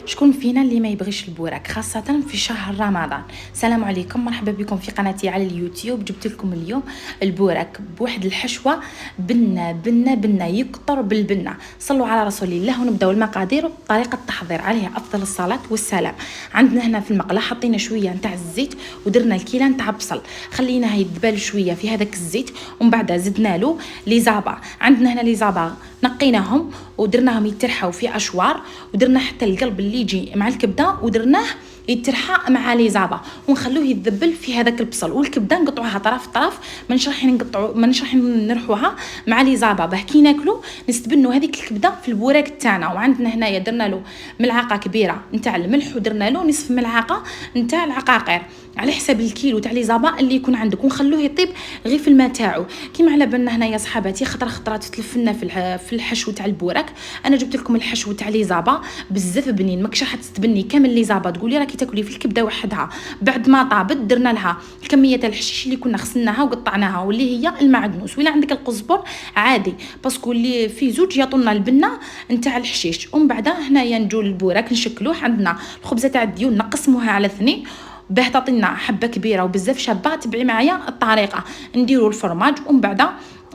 شكون فينا اللي ما يبغيش البوراك خاصة في شهر رمضان؟ السلام عليكم، مرحبا بكم في قناتي على اليوتيوب. جبت لكم اليوم البوراك بواحد الحشوة بنة يكطر بالبنة. صلوا على رسول الله ونبداو المقادير وطريقة التحضير. عليها افضل الصلاة والسلام. عندنا هنا في المقله حطينا شوية نتاع الزيت ودرنا الكيلة نتاع بصل، خليناه يدبل شوية في هذاك الزيت ومن بعد زدنا له لي زابا. عندنا هنا لي زابا نقيناهم ودرناهم يترحوا في اشوار، ودرنا حتى القلب اللي يجي مع الكبده ودرناه يترحى مع لي زابا ونخلوه يذبل في هذاك البصل. والكبده نقطعوها طرف طرف، مانيش راح نرحوها مع لي زابا باه كي ناكلو نستبنوا هذيك الكبده في البوراك تاعنا. وعندنا هنايا درنا له ملعقه كبيره نتاع الملح ودرنا له نصف ملعقه نتاع العقاقير على حسب الكيلو تاع لي زابا اللي يكون عندك، ونخلوه يطيب غير في الماء تاعو كيما على بالنا هنايا صحاباتي. خطره تتلفنا في الحشو تاع البوراك. انا جبت لكم الحشو تاع لي زابا بزاف بنين، ماكش راح تستبني كامل لي زابا تقولي راكي تاكلي في الكبده وحدها. بعد ما طابت درنا لها الكميه تاع الحشيش اللي كنا غسلناها وقطعناها واللي هي المعدنوس، ولا عندك القزبر عادي باسكو اللي فيه زوج يعطونا البنه نتاع الحشيش. ومن بعد هنايا نجو البوراك نشكلوه. عندنا الخبزه تاع الديون نقسموها على 2 باه تعطينا حبه كبيره وبزاف شابه. تبعي معايا الطريقه. نديروا الفرماج ومن بعد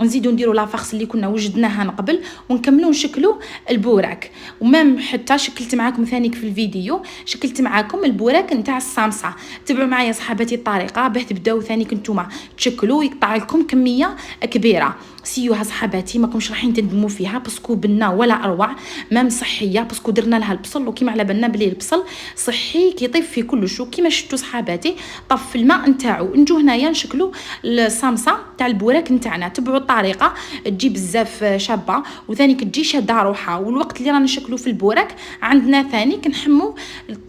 نزيدو نديروا لافارس اللي كنا وجدناها من قبل ونكملوا نشكلوا البوراك. ومام حتى شكلت معاكم ثانيك في الفيديو، شكلت معاكم البوراك نتاع الصامصه. تبعوا معايا صحاباتي الطريقه باه تبداو ثانيك نتوما تشكلوا يقطع لكم كميه كبيره. سيوها صحاباتي ماكمش رايحين تندموا فيها باسكو بنا ولا اروع، مام صحيه باسكو درنا لها البصل وكيما على بالنا بلي البصل صحي كيطيب في كلش. وكيما شفتوا صحاباتي طف الماء نتاعو. نجو هنايا نشكلوا الصامصه تاع البوراك نتاعنا. تبعوا الطريقه تجي بزاف شابه وثاني تجي شاده روحها. والوقت اللي رانا نشكلوا في البوراك عندنا ثاني كنحموا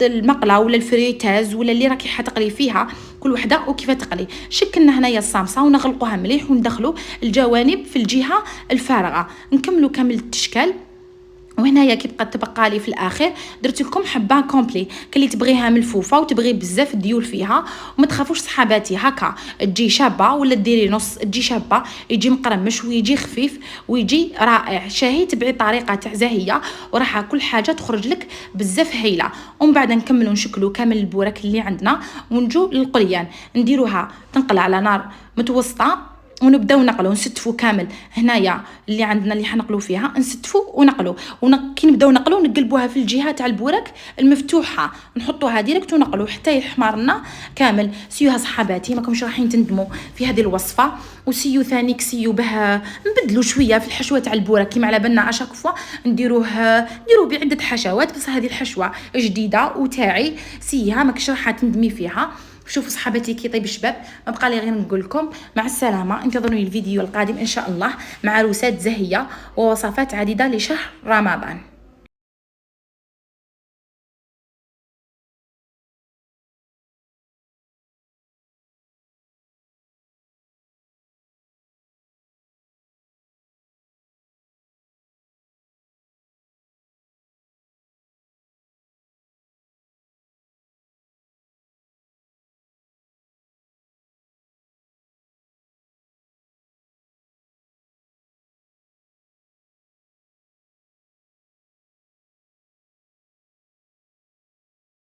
المقله ولا الفريتاز ولا اللي راكي حتقلي فيها كل وحده وكيف تقلي. شكلنا هنايا الصامصه ونغلقوها مليح وندخلوا الجوانب في الجهه الفارغه. نكملوا كامل التشكال. وهنايا كي تبقى لي في الاخر درت لكم حبه كومبلي كلي تبغيها ملفوفه وتبغي بزاف الديول فيها. وما تخافوش صحاباتي هكا تجي شابه ولا ديري نص تجي شابه، يجي مقرمش ويجي خفيف ويجي رائع شاهي. تبعي طريقه تاع زاهيه وراح كل حاجه تخرج لك بزاف هايله. ومن بعد نكملوا نشكلوا كامل البوراك اللي عندنا ونجو للقليان نديروها تنقل على نار متوسطه ونبداو نقلو نستفو كامل. هنايا اللي عندنا اللي حنقلو فيها نستفو ونقلو كي نبداو نقلو نقلبوها في الجهه تاع البوراك المفتوحه نحطوها ديريكت ونقلو حتى يحمر لنا كامل. سيوها صحاباتي ماكمش رايحين تندموا في هذه الوصفه. وسيو ثاني سيو باه نبدلوا شويه في الحشوه تاع البوراك كيما على بالنا اشاك فوا نديروه بعده حشوات، بس هذه الحشوه جديده وتاعي سيها ماكش راح تندمي فيها. شوفوا صحاباتي كي طيب الشباب. ما بقى لي غير نقول لكم مع السلامه، انتظروني الفيديو القادم ان شاء الله مع روسات زاهيه ووصفات عديده لشهر رمضان.